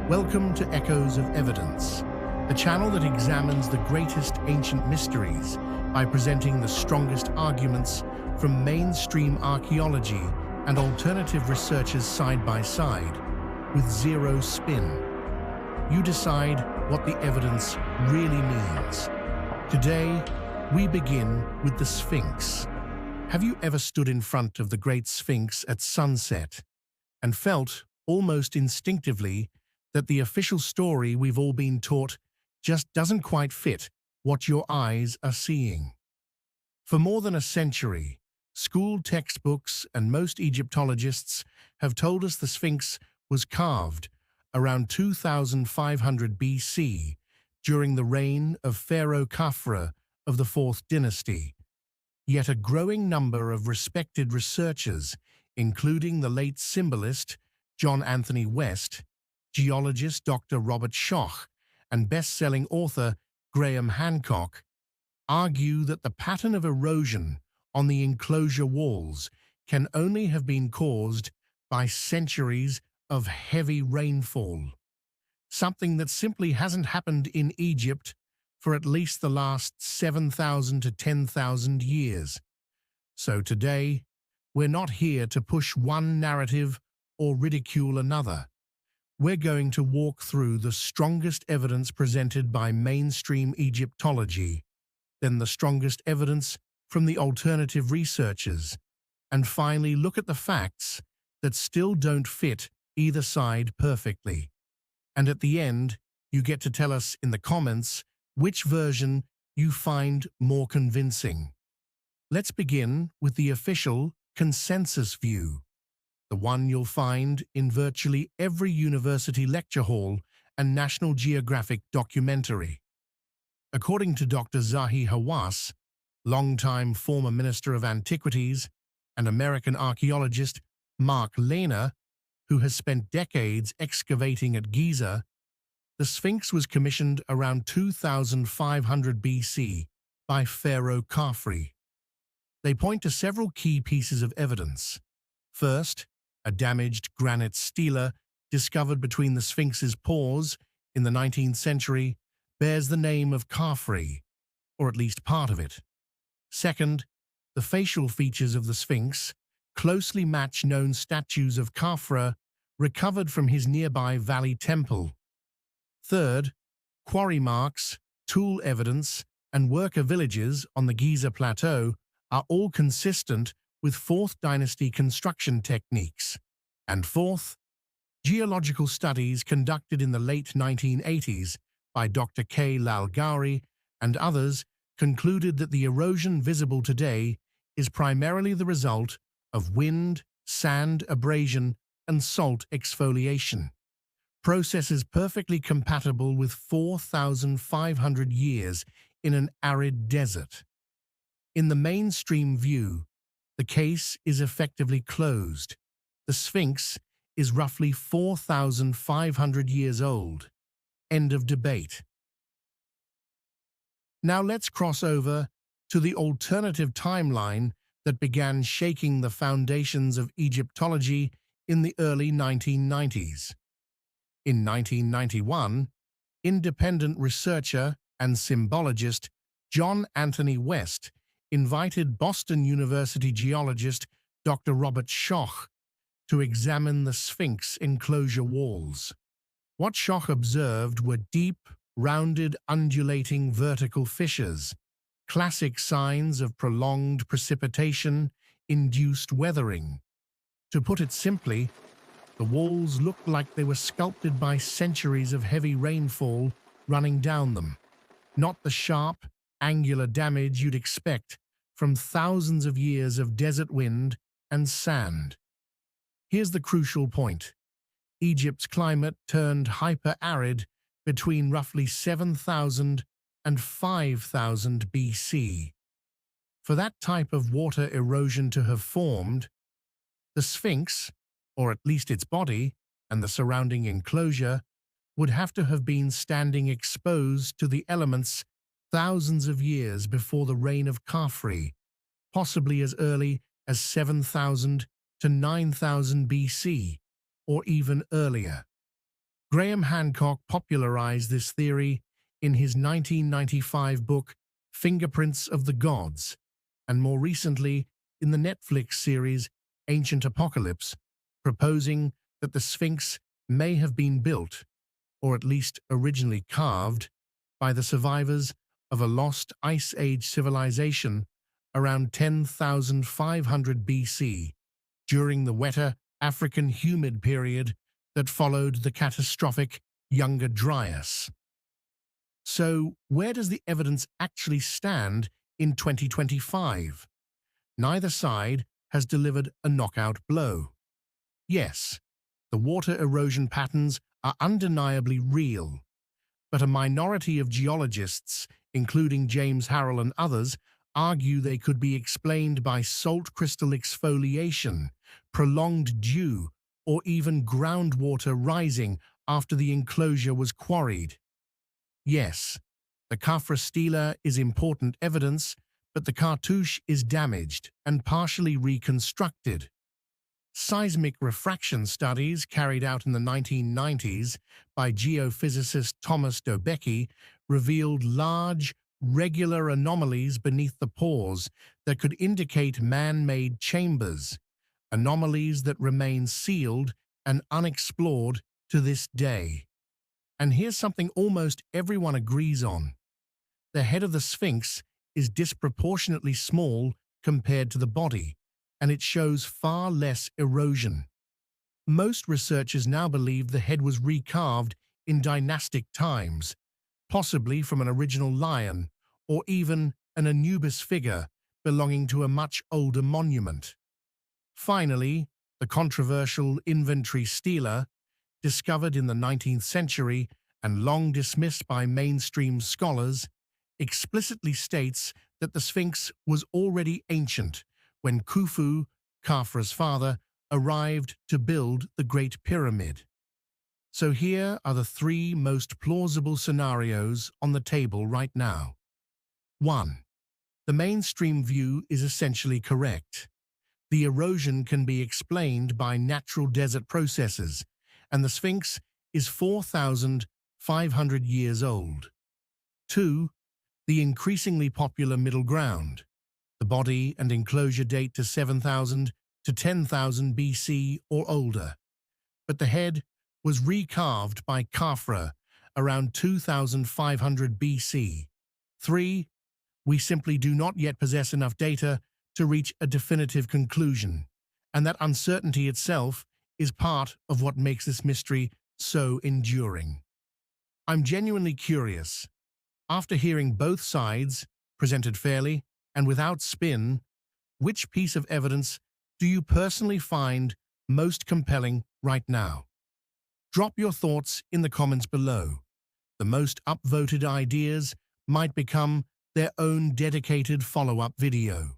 Welcome to Echoes of Evidence, the channel that examines the greatest ancient mysteries by presenting the strongest arguments from mainstream archaeology and alternative researchers side by side, with zero spin. You decide what the evidence really means. Today, we begin with the Sphinx. Have you ever stood in front of the Great Sphinx at sunset and felt, almost instinctively, that the official story we've all been taught just doesn't quite fit what your eyes are seeing? For more than a century, school textbooks and most Egyptologists have told us the Sphinx was carved around 2500 BC during the reign of Pharaoh Khafre of the 4th dynasty. Yet a growing number of respected researchers, including the late symbolist John Anthony West, geologist Dr. Robert Schoch, and best-selling author Graham Hancock, argue that the pattern of erosion on the enclosure walls can only have been caused by centuries of heavy rainfall, something that simply hasn't happened in Egypt for at least the last 7,000 to 10,000 years. So today, we're not here to push one narrative or ridicule another. We're going to walk through the strongest evidence presented by mainstream Egyptology, then the strongest evidence from the alternative researchers, and finally look at the facts that still don't fit either side perfectly. And at the end, you get to tell us in the comments which version you find more convincing. Let's begin with the official consensus view, the one you'll find in virtually every university lecture hall and National Geographic documentary. According to Dr. Zahi Hawass, longtime former Minister of Antiquities, and American archaeologist Mark Lehner, who has spent decades excavating at Giza, the Sphinx was commissioned around 2500 BC by Pharaoh Khafre. They point to several key pieces of evidence. First, a damaged granite stela discovered between the Sphinx's paws in the 19th century bears the name of Khafre, or at least part of it. Second, the facial features of the Sphinx closely match known statues of Khafre recovered from his nearby valley temple. Third, quarry marks, tool evidence, and worker villages on the Giza Plateau are all consistent with 4th dynasty construction techniques. And fourth, geological studies conducted in the late 1980s by Dr. K. Lalgari and others concluded that the erosion visible today is primarily the result of wind, sand abrasion, and salt exfoliation, processes perfectly compatible with 4,500 years in an arid desert. In the mainstream view, the case is effectively closed. The Sphinx is roughly 4,500 years old. End of debate. Now let's cross over to the alternative timeline that began shaking the foundations of Egyptology in the early 1990s. In 1991, independent researcher and symbologist John Anthony West invited Boston University geologist Dr. Robert Schoch to examine the Sphinx enclosure walls. What Schoch observed were deep, rounded, undulating vertical fissures, classic signs of prolonged precipitation-induced weathering. To put it simply, the walls looked like they were sculpted by centuries of heavy rainfall running down them, not the sharp, angular damage you'd expect from thousands of years of desert wind and sand. Here's the crucial point. Egypt's climate turned hyper-arid between roughly 7,000 and 5,000 BC. For that type of water erosion to have formed, the Sphinx, or at least its body, and the surrounding enclosure, would have to have been standing exposed to the elements thousands of years before the reign of Khafre, possibly as early as 7,000 to 9,000 BC, or even earlier. Graham Hancock popularized this theory in his 1995 book Fingerprints of the Gods, and more recently in the Netflix series Ancient Apocalypse, proposing that the Sphinx may have been built, or at least originally carved, by the survivors of a lost Ice Age civilization around 10,500 BC, during the wetter African humid period that followed the catastrophic Younger Dryas. So, where does the evidence actually stand in 2025? Neither side has delivered a knockout blow. Yes, the water erosion patterns are undeniably real, but a minority of geologists, including James Harrell and others, argue they could be explained by salt crystal exfoliation, prolonged dew, or even groundwater rising after the enclosure was quarried. Yes, the Khafre stela is important evidence, but the cartouche is damaged and partially reconstructed. Seismic refraction studies carried out in the 1990s by geophysicist Thomas Dobecki revealed large, regular anomalies beneath the pores that could indicate man-made chambers, anomalies that remain sealed and unexplored to this day. And here's something almost everyone agrees on. The head of the Sphinx is disproportionately small compared to the body, and it shows far less erosion. Most researchers now believe the head was recarved in dynastic times, possibly from an original lion or even an Anubis figure belonging to a much older monument. Finally, the controversial Inventory Stela, discovered in the 19th century and long dismissed by mainstream scholars, explicitly states that the Sphinx was already ancient when Khufu, Khafre's father, arrived to build the Great Pyramid. So here are the three most plausible scenarios on the table right now. 1. The mainstream view is essentially correct. The erosion can be explained by natural desert processes, and the Sphinx is 4,500 years old. 2. The increasingly popular middle ground. The body and enclosure date to 7,000 to 10,000 BC or older, but the head was recarved by Khafre around 2,500 BC. 3. We simply do not yet possess enough data to reach a definitive conclusion, and that uncertainty itself is part of what makes this mystery so enduring. I'm genuinely curious. After hearing both sides, presented fairly and without spin, which piece of evidence do you personally find most compelling right now? Drop your thoughts in the comments below. The most upvoted ideas might become their own dedicated follow-up video.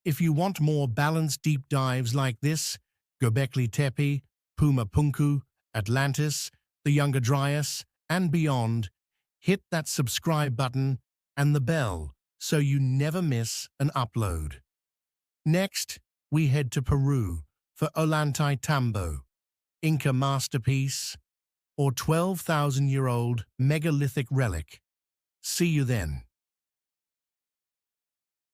If you want more balanced deep dives like this, Göbekli Tepe, Puma Punku, Atlantis, the Younger Dryas, and beyond, hit that subscribe button and the bell so you never miss an upload. Next, we head to Peru for Ollantaytambo, Inca masterpiece, or 12,000-year-old megalithic relic. See you then.